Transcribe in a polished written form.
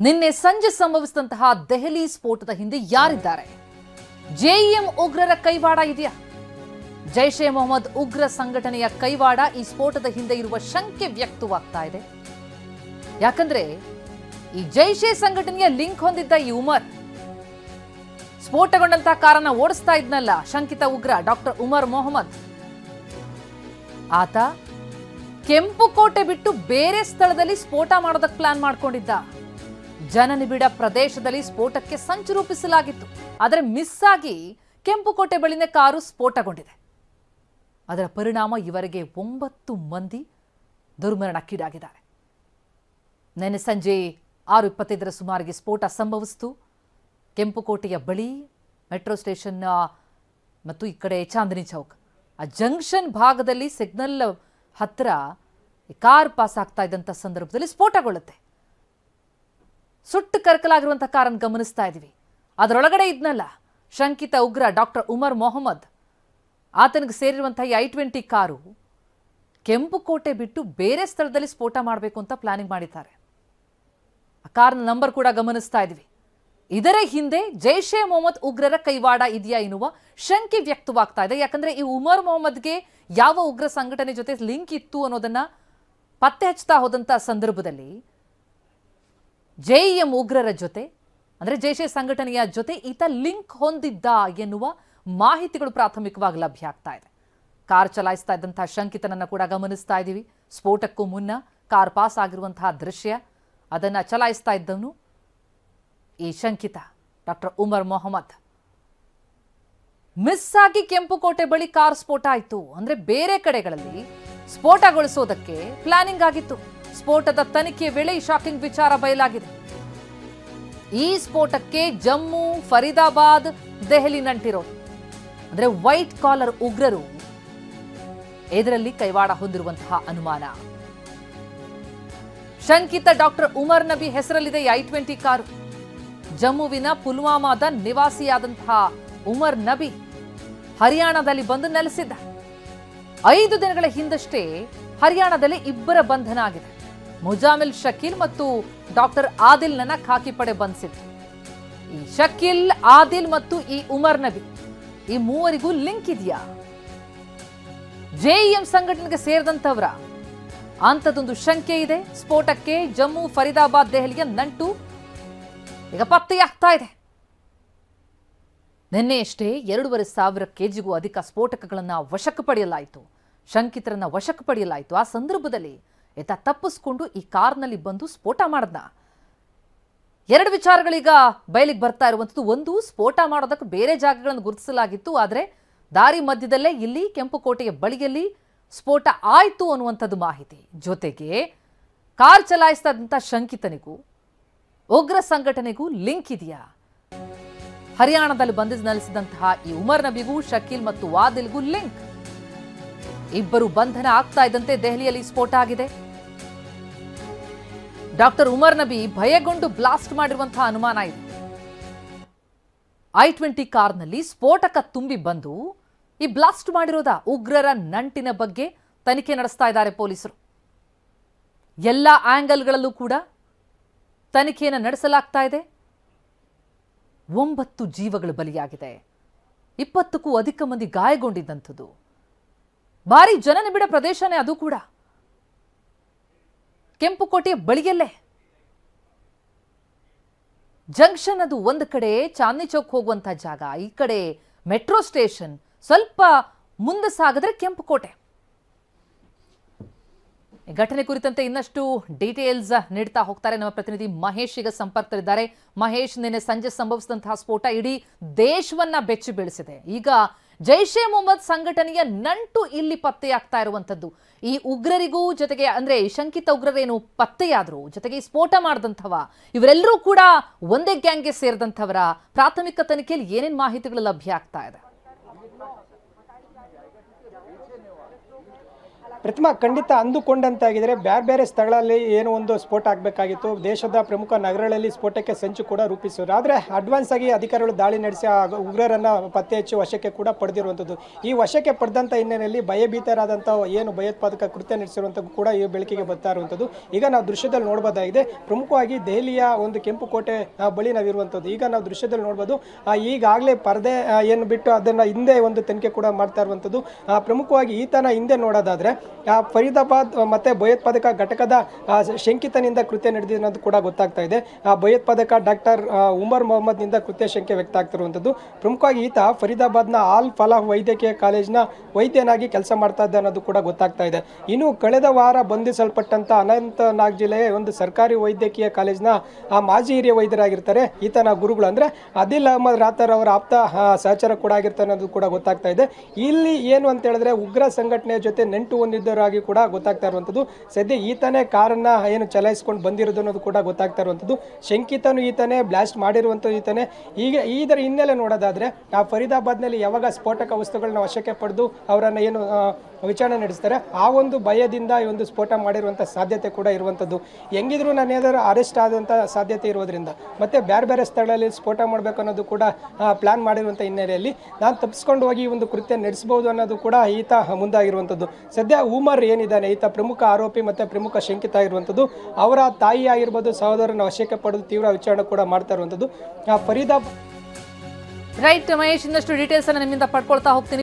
ನಿನ್ನೆ ಸಂಜೆ ಸಂಭವಿಸಿದಂತಹ ದೆಹಲಿ ಸ್ಫೋಟದ ಹಿಂದೆ ಯಾರಿದ್ದಾರೆ? ಜೆಇಎಂ ಉಗ್ರರ ಕೈವಾಡ ಇದೆಯಾ? ಜೈಷ್ ಎ ಮೊಹಮ್ಮದ್ ಉಗ್ರ ಸಂಘಟನೆಯ ಕೈವಾಡ ಈ ಸ್ಫೋಟದ ಹಿಂದೆ ಇರುವ ಶಂಕೆ ವ್ಯಕ್ತವಾಗ್ತಾ ಇದೆ. ಯಾಕಂದ್ರೆ ಈ ಜೈಷೆ ಸಂಘಟನೆಯ ಲಿಂಕ್ ಹೊಂದಿದ್ದ ಈ ಉಮರ್ ಸ್ಫೋಟಗೊಂಡಂತಹ ಕಾರನ್ನ ಓಡಿಸ್ತಾ ಇದ್ನಲ್ಲ ಶಂಕಿತ ಉಗ್ರ ಡಾಕ್ಟರ್ ಉಮರ್ ಮೊಹಮ್ಮದ್, ಆತ ಕೆಂಪುಕೋಟೆ ಬಿಟ್ಟು ಬೇರೆ ಸ್ಥಳದಲ್ಲಿ ಸ್ಫೋಟ ಮಾಡೋದಕ್ಕೆ ಪ್ಲಾನ್ ಮಾಡ್ಕೊಂಡಿದ್ದ. ಜನನಿಬಿಡ ಪ್ರದೇಶದಲ್ಲಿ ಸ್ಫೋಟಕ್ಕೆ ಸಂಚು ರೂಪಿಸಲಾಗಿತ್ತು. ಆದರೆ ಮಿಸ್ ಆಗಿ ಕೆಂಪುಕೋಟೆ ಬಳಿನ ಕಾರು ಸ್ಫೋಟಗೊಂಡಿದೆ. ಅದರ ಪರಿಣಾಮ ಇವರಿಗೆ 9 ಮಂದಿ ದುರ್ಮರಣಕ್ಕೀಡಾಗಿದ್ದಾರೆ. ನಿನ್ನೆ ಸಂಜೆ 6:25 ಸುಮಾರಿಗೆ ಸ್ಫೋಟ ಸಂಭವಿಸಿತು. ಕೆಂಪುಕೋಟೆಯ ಬಳಿ ಮೆಟ್ರೋ ಸ್ಟೇಷನ್ ಮತ್ತು ಈ ಕಡೆ ಚಾಂದಿನಿ ಚೌಕ್ ಆ ಜಂಕ್ಷನ್ ಭಾಗದಲ್ಲಿ ಸಿಗ್ನಲ್ ಹತ್ತಿರ ಕಾರ್ ಪಾಸ್ ಆಗ್ತಾ ಇದ್ದಂಥ ಸಂದರ್ಭದಲ್ಲಿ ಸ್ಫೋಟಗೊಳ್ಳುತ್ತೆ. ಸುಟ್ಟು ಕರಕಲಾಗಿರುವಂತಹ ಕಾರನ್ನು ಗಮನಿಸ್ತಾ ಇದ್ದೀವಿ. ಅದರೊಳಗಡೆ ಇದ್ನಲ್ಲ ಶಂಕಿತ ಉಗ್ರ ಡಾಕ್ಟರ್ ಉಮರ್ ಮೊಹಮ್ಮದ್, ಆತನಿಗೆ ಸೇರಿರುವಂತಹ I-20 ಕಾರು ಕೆಂಪುಕೋಟೆ ಬಿಟ್ಟು ಬೇರೆ ಸ್ಥಳದಲ್ಲಿ ಸ್ಫೋಟ ಮಾಡಬೇಕು ಅಂತ ಪ್ಲಾನಿಂಗ್ ಮಾಡಿದ್ದಾರೆ. ಆ ಕಾರ್ನ ನಂಬರ್ ಕೂಡ ಗಮನಿಸ್ತಾ ಇದ್ದೀವಿ. ಇದರ ಹಿಂದೆ ಜೈಷ್ ಎ ಮೊಹಮ್ಮದ್ ಉಗ್ರರ ಕೈವಾಡ ಇದೆಯಾ ಎನ್ನುವ ಶಂಕೆ ವ್ಯಕ್ತವಾಗ್ತಾ ಇದೆ. ಯಾಕಂದ್ರೆ ಈ ಉಮರ್ ಮೊಹಮ್ಮದ್ಗೆ ಯಾವ ಉಗ್ರ ಸಂಘಟನೆ ಜೊತೆ ಲಿಂಕ್ ಇತ್ತು ಅನ್ನೋದನ್ನ ಪತ್ತೆ ಹಚ್ಚುತ್ತಾ ಹೋದಂತ ಸಂದರ್ಭದಲ್ಲಿ ಜೆಇಎಂ ಉಗ್ರರ ಜೊತೆ ಅಂದ್ರೆ ಜೈಷೆ ಸಂಘಟನೆಯ ಜೊತೆ ಈತ ಲಿಂಕ್ ಹೊಂದಿದ್ದ ಎನ್ನುವ ಮಾಹಿತಿಗಳು ಪ್ರಾಥಮಿಕವಾಗಿ ಲಭ್ಯ ಆಗ್ತಾ ಇದೆ. ಕಾರ್ ಚಲಾಯಿಸ್ತಾ ಇದ್ದಂತಹ ಶಂಕಿತನನ್ನ ಕೂಡ ಗಮನಿಸ್ತಾ ಇದ್ದೀವಿ. ಸ್ಫೋಟಕ್ಕೂ ಮುನ್ನ ಕಾರ್ ಪಾಸ್ ಆಗಿರುವಂತಹ ದೃಶ್ಯ, ಅದನ್ನ ಚಲಾಯಿಸ್ತಾ ಇದ್ದವನು ಈ ಶಂಕಿತ ಡಾಕ್ಟರ್ ಉಮರ್ ಮೊಹಮ್ಮದ್. ಮಿಸ್ ಆಗಿ ಕೆಂಪುಕೋಟೆ ಬಳಿ ಕಾರ್ ಸ್ಫೋಟ ಆಯಿತು. ಅಂದ್ರೆ ಬೇರೆ ಕಡೆಗಳಲ್ಲಿ ಸ್ಫೋಟಗೊಳಿಸೋದಕ್ಕೆ ಪ್ಲಾನಿಂಗ್ ಆಗಿತ್ತು. ಸ್ಫೋಟದ ತನಿಖೆ ವೇಳೆ ಈ ಶಾಕಿಂಗ್ ವಿಚಾರ ಬಯಲಾಗಿದೆ. ಈ ಸ್ಫೋಟಕ್ಕೆ ಜಮ್ಮು, ಫರೀದಾಬಾದ್, ದೆಹಲಿ ನಂಟಿರೋದು. ಅಂದ್ರೆ ವೈಟ್ ಕಾಲರ್ ಉಗ್ರರು ಇದರಲ್ಲಿ ಕೈವಾಡ ಹೊಂದಿರುವಂತಹ ಅನುಮಾನ. ಶಂಕಿತ ಡಾಕ್ಟರ್ ಉಮರ್ ನಬಿ ಹೆಸರಲ್ಲಿದೆ I-20 ಕಾರು. ಜಮ್ಮುವಿನ ಪುಲ್ವಾಮಾದ ನಿವಾಸಿಯಾದಂತಹ ಉಮರ್ ನಬಿ ಹರಿಯಾಣದಲ್ಲಿ ಬಂದು ನೆಲೆಸಿದ್ದ. 5 ದಿನಗಳ ಹಿಂದಷ್ಟೇ ಹರಿಯಾಣದಲ್ಲಿ ಇಬ್ಬರ ಬಂಧನ ಆಗಿದೆ. ಮುಜಾಮಿಲ್ ಶಕೀಲ್ ಮತ್ತು ಡಾಕ್ಟರ್ ಆದಿಲ್ನನ್ನ ಖಾಕಿ ಪಡೆ ಬಂಧಿಸಿತ್ತು. ಈ ಶಕೀಲ್, ಆದಿಲ್ ಮತ್ತು ಈ ಉಮರ್ ನಬಿ ಈ ಮೂವರಿಗೂ ಲಿಂಕ್ ಇದೆಯಾ? ಜೆಇಎಂ ಸಂಘಟನೆಗೆ ಸೇರಿದಂತವರ ಅಂತದೊಂದು ಶಂಕೆ ಇದೆ. ಸ್ಫೋಟಕ್ಕೆ ಜಮ್ಮು, ಫರೀದಾಬಾದ್, ದೆಹಲಿಯ ನಂಟು ಈಗ ಪತ್ತೆಯಾಗ್ತಾ ಇದೆ. ನಿನ್ನೆಯಷ್ಟೇ 2,500 kgಗೂ ಅಧಿಕ ಸ್ಫೋಟಕಗಳನ್ನು ವಶಕ್ಕೆ ಪಡೆಯಲಾಯಿತು. ಶಂಕಿತರನ್ನ ವಶಕ್ಕೆ ಪಡೆಯಲಾಯಿತು. ಆ ಸಂದರ್ಭದಲ್ಲಿ ಈತ ತಪ್ಪಿಸ್ಕೊಂಡು ಈ ಕಾರ್ನಲ್ಲಿ ಬಂದು ಸ್ಫೋಟ ಮಾಡಿದ್ನ. 2 ವಿಚಾರಗಳೀಗ ಬಯಲಿಗೆ ಬರ್ತಾ ಇರುವಂಥದ್ದು. ಒಂದು, ಸ್ಫೋಟ ಮಾಡೋದಕ್ಕೆ ಬೇರೆ ಜಾಗಗಳನ್ನು ಗುರುತಿಸಲಾಗಿತ್ತು. ಆದರೆ ದಾರಿ ಮಧ್ಯದಲ್ಲೇ ಇಲ್ಲಿ ಕೆಂಪುಕೋಟೆಯ ಬಳಿಯಲ್ಲಿ ಸ್ಫೋಟ ಆಯಿತು ಅನ್ನುವಂಥದ್ದು ಮಾಹಿತಿ. ಜೊತೆಗೆ ಕಾರ್ ಚಲಾಯಿಸ್ತಾ ಇದ್ದಂಥ ಶಂಕಿತನಿಗೂ ಉಗ್ರ ಸಂಘಟನೆಗೂ ಲಿಂಕ್ ಇದೆಯಾ? ಹರಿಯಾಣದಲ್ಲಿ ಬಂದು ನೆಲೆಸಿದಂತಹ ಈ ಉಮರ್ ನಬಿಗೂ, ಶಕೀಲ್ ಮತ್ತು ವಾದಿಲ್ಗೂ ಲಿಂಕ್. ಇಬ್ಬರು ಬಂಧನ ಆಗ್ತಾ ಇದ್ದಂತೆ ದೆಹಲಿಯಲ್ಲಿ ಸ್ಫೋಟ ಆಗಿದೆ. ಡಾಕ್ಟರ್ ಉಮರ್ ನಬಿ ಭಯಗೊಂಡು ಬ್ಲಾಸ್ಟ್ ಮಾಡಿರುವಂತಹ ಅನುಮಾನ ಇದೆ. I-20 ಕಾರ್ನಲ್ಲಿ ಸ್ಫೋಟಕ ತುಂಬಿ ಬಂದು ಈ ಬ್ಲಾಸ್ಟ್ ಮಾಡಿರೋದ ಉಗ್ರರ ನಂಟಿನ ಬಗ್ಗೆ ತನಿಖೆ ನಡೆಸ್ತಾ ಇದ್ದಾರೆ ಪೊಲೀಸರು. ಎಲ್ಲ ಆಂಗಲ್ಗಳಲ್ಲೂ ಕೂಡ ತನಿಖೆಯನ್ನು ನಡೆಸಲಾಗ್ತಾ ಇದೆ. 9 ಜೀವಗಳು ಬಲಿಯಾಗಿದೆ. 20ಕ್ಕೂ ಅಧಿಕ ಮಂದಿ ಗಾಯಗೊಂಡಿದ್ದಂಥದ್ದು. ಭಾರಿ ಜನನಿಬಿಡ ಪ್ರದೇಶನೇ ಅದು ಕೂಡ. ಕೆಂಪುಕೋಟೆಯ ಬಳಿಯಲ್ಲೇ ಜಂಕ್ಷನ್, ಅದು ಒಂದು ಕಡೆ ಚಾಂದಿನಿ ಚೌಕ್ ಹೋಗುವಂತಹ ಜಾಗ, ಈ ಕಡೆ ಮೆಟ್ರೋ ಸ್ಟೇಷನ್, ಸ್ವಲ್ಪ ಮುಂದೆ ಸಾಗಿದ್ರೆ ಕೆಂಪುಕೋಟೆ. ಈ ಘಟನೆ ಕುರಿತಂತೆ ಇನ್ನಷ್ಟು ಡೀಟೇಲ್ಸ್ ನೀಡ್ತಾ ಹೋಗ್ತಾರೆ ನಮ್ಮ ಪ್ರತಿನಿಧಿ ಮಹೇಶ್. ಈಗ ಸಂಪರ್ಕದಲ್ಲಿದ್ದಾರೆ. ಮಹೇಶ್, ನಿನ್ನೆ ಸಂಜೆ ಸಂಭವಿಸಿದಂತಹ ಸ್ಫೋಟ ಇಡೀ ದೇಶವನ್ನ ಬೆಚ್ಚಿ ಬೀಳಿಸಿದೆ. ಈಗ ಜೈಷ್ ಎ ಮೊಹಮ್ಮದ್ ಸಂಘಟನೆಯ ನಂಟು ಇಲ್ಲಿ ಪತ್ತೆಯಾಗ್ತಾ ಇರುವಂತದ್ದು. ಈ ಉಗ್ರರಿಗೂ ಜೊತೆಗೆ ಅಂದ್ರೆ ಶಂಕಿತ ಉಗ್ರರೇನು ಪತ್ತೆಯಾದ್ರು, ಜೊತೆಗೆ ಈ ಸ್ಫೋಟ ಮಾಡಿದಂಥವ ಇವರೆಲ್ಲರೂ ಕೂಡ ಒಂದೇ ಗ್ಯಾಂಗ್ಗೆ ಸೇರಿದಂಥವರ ಪ್ರಾಥಮಿಕ ತನಿಖೆಯಲ್ಲಿ ಏನೇನು ಮಾಹಿತಿಗಳು ಲಭ್ಯ ಆಗ್ತಾ ಇದೆ? ಪ್ರತಿಮಾ ಖಂಡಿತ ಅಂದುಕೊಂಡಂತಾಗಿದ್ರೆ ಬೇರೆ ಬೇರೆ ಸ್ಥಳಗಳಲ್ಲಿ ಏನು ಒಂದು ಸ್ಫೋಟ ಆಗಬೇಕಾಗಿತ್ತು, ದೇಶದ ಪ್ರಮುಖ ನಗರಗಳಲ್ಲಿ ಸ್ಫೋಟಕ್ಕೆ ಸಂಚು ಕೂಡ ರೂಪಿಸಿದ್ರು. ಆದರೆ ಅಡ್ವಾನ್ಸ್ ಆಗಿ ಅಧಿಕಾರಿಗಳು ದಾಳಿ ನಡೆಸಿ ಆ ಉಗ್ರರನ್ನು ಪತ್ತೆ ಹಚ್ಚಿ ವಶಕ್ಕೆ ಕೂಡ ಪಡೆದಿರುವಂಥದ್ದು. ಈ ವಶಕ್ಕೆ ಪಡೆದಂಥ ಹಿನ್ನೆಲೆಯಲ್ಲಿ ಭಯಭೀತರಾದಂಥ ಏನು ಭಯೋತ್ಪಾದಕ ಕೃತ್ಯ ನಡೆಸಿರುವಂಥದ್ದು ಕೂಡ ಈ ಬೆಳಕಿಗೆ ಬರ್ತಾ ಇರುವಂಥದ್ದು. ಈಗ ನಾವು ದೃಶ್ಯದಲ್ಲಿ ನೋಡಬಹುದಾಗಿದೆ, ಪ್ರಮುಖವಾಗಿ ದೆಹಲಿಯ ಒಂದು ಕೆಂಪುಕೋಟೆ ಬಳಿ ನಾವಿರುವಂಥದ್ದು. ಈಗ ನಾವು ದೃಶ್ಯದಲ್ಲಿ ನೋಡ್ಬೋದು, ಈಗಾಗಲೇ ಪರದೆ ಏನು ಬಿಟ್ಟು ಅದನ್ನು ಹಿಂದೆ ಒಂದು ತನಿಖೆ ಕೂಡ ಮಾಡ್ತಾ ಇರುವಂಥದ್ದು. ಪ್ರಮುಖವಾಗಿ ಈತನ ಹಿಂದೆ ನೋಡೋದಾದ್ರೆ ಫರೀದಾಬಾದ್ ಮತ್ತೆ ಭಯೋತ್ಪಾದಕ ಘಟಕದ ಶಂಕಿತನಿಂದ ಕೃತ್ಯ ನಡೆದಿರೋದು ಕೂಡ ಗೊತ್ತಾಗ್ತಾ ಇದೆ. ಭಯೋತ್ಪಾದಕ ಡಾಕ್ಟರ್ ಉಮರ್ ಮೊಹಮ್ಮದ್ ನಿಂದ ಕೃತ್ಯ ಶಂಕೆ ವ್ಯಕ್ತ ಆಗ್ತಿರುವಂಥದ್ದು. ಪ್ರಮುಖವಾಗಿ ಈತ ಫರೀದಾಬಾದ್ನ ಆಲ್ ಫಲಾಹ್ ವೈದ್ಯಕೀಯ ಕಾಲೇಜಿನ ವೈದ್ಯನಾಗಿ ಕೆಲಸ ಮಾಡ್ತಾ ಇದ್ದ ಅನ್ನೋದು ಕೂಡ ಗೊತ್ತಾಗ್ತಾ ಇದೆ. ಇನ್ನು ಕಳೆದ ವಾರ ಬಂಧಿಸಲ್ಪಟ್ಟಂತ ಅನಂತನಾಗ್ ಜಿಲ್ಲೆಯ ಒಂದು ಸರ್ಕಾರಿ ವೈದ್ಯಕೀಯ ಕಾಲೇಜಿನ ಮಾಜಿ ಹಿರಿಯ ವೈದ್ಯರಾಗಿರ್ತಾರೆ ಈತನ ಗುರುಗಳು, ಅಂದ್ರೆ ಆದಿಲ್ ಅಹಮದ್ ರಾಥರ್ ಅವರ ಆಪ್ತ ಸಹಚರ ಕೂಡ ಆಗಿರ್ತಾರೆ ಅನ್ನೋದು ಕೂಡ ಗೊತ್ತಾಗ್ತಾ ಇದೆ. ಇಲ್ಲಿ ಏನು ಅಂತ ಹೇಳಿದ್ರೆ ಉಗ್ರ ಸಂಘಟನೆಯ ಜೊತೆ ನಂಟು ಹೊಂದಿದ್ದರಾಗಿ ಕೂಡ ಗೊತ್ತಾಗ್ತಾ ಇರುವಂಥದ್ದು. ಸದ್ಯ ಈತನೇ ಕಾರನ್ನ ಏನು ಚಲಾಯಿಸಿಕೊಂಡು ಬಂದಿರೋದು ಅನ್ನೋದು ಕೂಡ ಗೊತ್ತಾಗ್ತಾ ಇರುವಂಥದ್ದು. ಶಂಕಿತನು ಈತನೇ, ಬ್ಲಾಸ್ಟ್ ಮಾಡಿರುವಂಥದ್ದು ಈತನೇ. ಈಗ ಇದರ ಹಿನ್ನೆಲೆ ನೋಡೋದಾದ್ರೆ ಫರೀದಾಬಾದ್ನಲ್ಲಿ ಯಾವಾಗ ಸ್ಫೋಟಕ ವಸ್ತುಗಳನ್ನ ವಶಕ್ಕೆ ಪಡೆದು ಅವರನ್ನು ಏನು ವಿಚಾರಣೆ ನಡೆಸ್ತಾರೆ, ಆ ಒಂದು ಭಯದಿಂದ ಈ ಒಂದು ಸ್ಫೋಟ ಮಾಡಿರುವಂಥ ಸಾಧ್ಯತೆ ಕೂಡ ಇರುವಂಥದ್ದು. ಹೆಂಗಿದ್ರು ನಾನು ಏನಾದರೂ ಅರೆಸ್ಟ್ ಆದಂಥ ಸಾಧ್ಯತೆ ಇರೋದ್ರಿಂದ ಮತ್ತೆ ಬೇರೆ ಬೇರೆ ಸ್ಥಳಗಳಲ್ಲಿ ಸ್ಫೋಟ ಮಾಡಬೇಕು ಅನ್ನೋದು ಕೂಡ ಪ್ಲಾನ್ ಮಾಡಿರುವಂಥ ಹಿನ್ನೆಲೆಯಲ್ಲಿ ನಾನು ತಪ್ಪಿಸ್ಕೊಂಡು ಹೋಗಿ ಈ ಒಂದು ಕೃತ್ಯ ನಡೆಸಬಹುದು ಅನ್ನೋದು ಕೂಡ ಈತ ಮುಂದಾಗಿರುವಂಥದ್ದು. ಸದ್ಯ ಉಮರ್ ಏನಿದ್ದಾನೆ, ಈತ ಪ್ರಮುಖ ಆರೋಪಿ ಮತ್ತೆ ಪ್ರಮುಖ ಶಂಕಿತ ಆಗಿರುವಂಥದ್ದು. ಅವರ ತಾಯಿ ಆಗಿರ್ಬೋದು, ಸಹೋದರನ ವಶಕ್ಕೆ ಪಡೆದು ತೀವ್ರ ವಿಚಾರಣೆ ಕೂಡ ಮಾಡ್ತಾ ಇರುವಂಥದ್ದು. ಫರೀದಾಬಾದ್ ರೈಟ್ ಮಹೇಶ್, ಇನ್ನಷ್ಟು ಡೀಟೇಲ್ಸ್ ಅನ್ನು ನಿಮ್ಮಿಂದ ಪಡ್ಕೊಳ್ತಾ ಹೋಗ್ತೀನಿ.